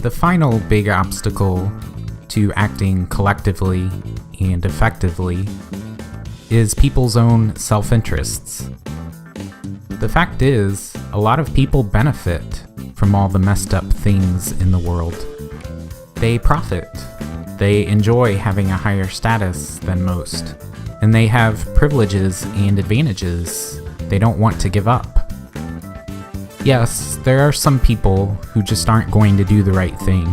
The final big obstacle to acting collectively and effectively is people's own self-interests. The fact is, a lot of people benefit from all the messed up things in the world. They profit. They enjoy having a higher status than most, and they have privileges and advantages they don't want to give up. Yes, there are some people who just aren't going to do the right thing,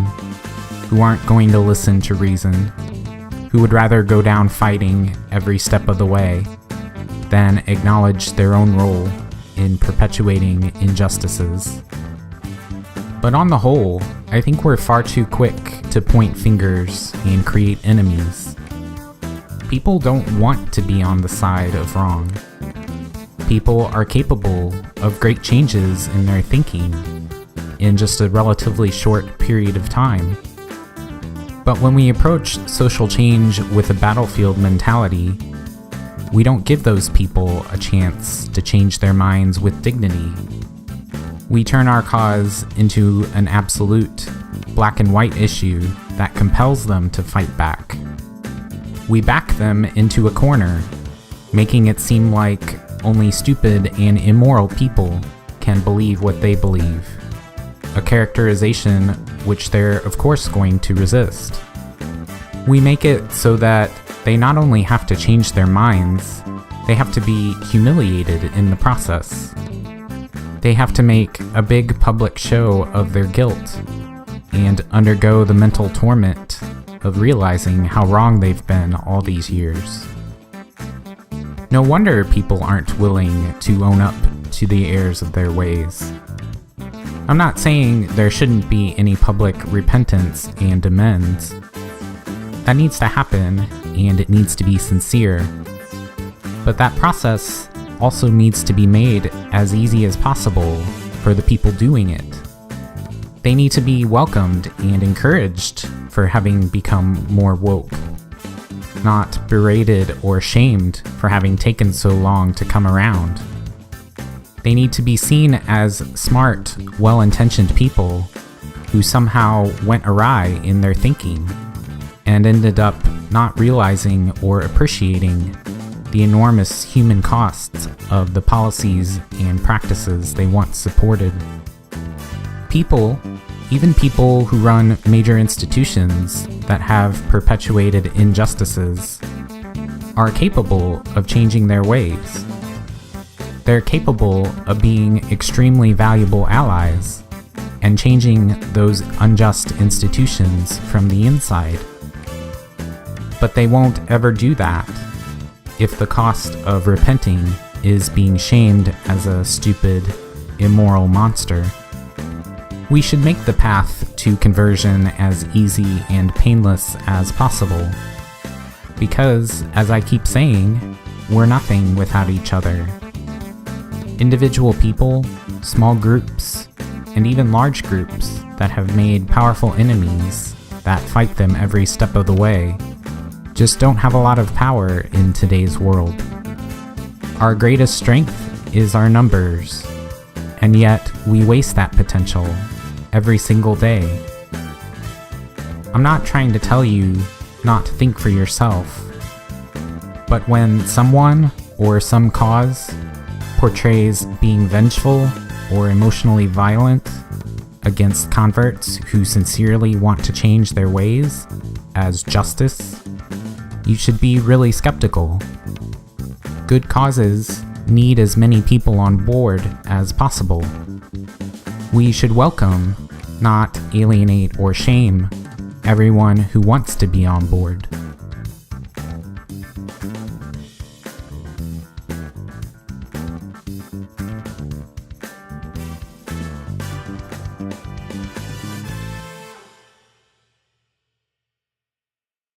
who aren't going to listen to reason, who would rather go down fighting every step of the way than acknowledge their own role in perpetuating injustices. But on the whole, I think we're far too quick to point fingers and create enemies. People don't want to be on the side of wrong. People are capable of great changes in their thinking in just a relatively short period of time. But when we approach social change with a battlefield mentality, we don't give those people a chance to change their minds with dignity. We turn our cause into an absolute, black and white issue that compels them to fight back. We back them into a corner, making it seem like only stupid and immoral people can believe what they believe, a characterization which they're of course going to resist. We make it so that they not only have to change their minds, they have to be humiliated in the process. They have to make a big public show of their guilt and undergo the mental torment of realizing how wrong they've been all these years. No wonder people aren't willing to own up to the errors of their ways. I'm not saying there shouldn't be any public repentance and amends. That needs to happen, and it needs to be sincere. But that process also needs to be made as easy as possible for the people doing it. They need to be welcomed and encouraged for having become more woke, not berated or shamed for having taken so long to come around. They need to be seen as smart, well-intentioned people who somehow went awry in their thinking and ended up not realizing or appreciating the enormous human costs of the policies and practices they once supported. People, even people who run major institutions that have perpetuated injustices, are capable of changing their ways. They're capable of being extremely valuable allies and changing those unjust institutions from the inside. But they won't ever do that if the cost of repenting is being shamed as a stupid, immoral monster. We should make the path to conversion as easy and painless as possible. Because, as I keep saying, we're nothing without each other. Individual people, small groups, and even large groups that have made powerful enemies that fight them every step of the way just don't have a lot of power in today's world. Our greatest strength is our numbers, and yet we waste that potential every single day. I'm not trying to tell you not to think for yourself, but when someone or some cause portrays being vengeful or emotionally violent against converts who sincerely want to change their ways as justice, you should be really skeptical. Good causes need as many people on board as possible. We should welcome, not alienate or shame, everyone who wants to be on board.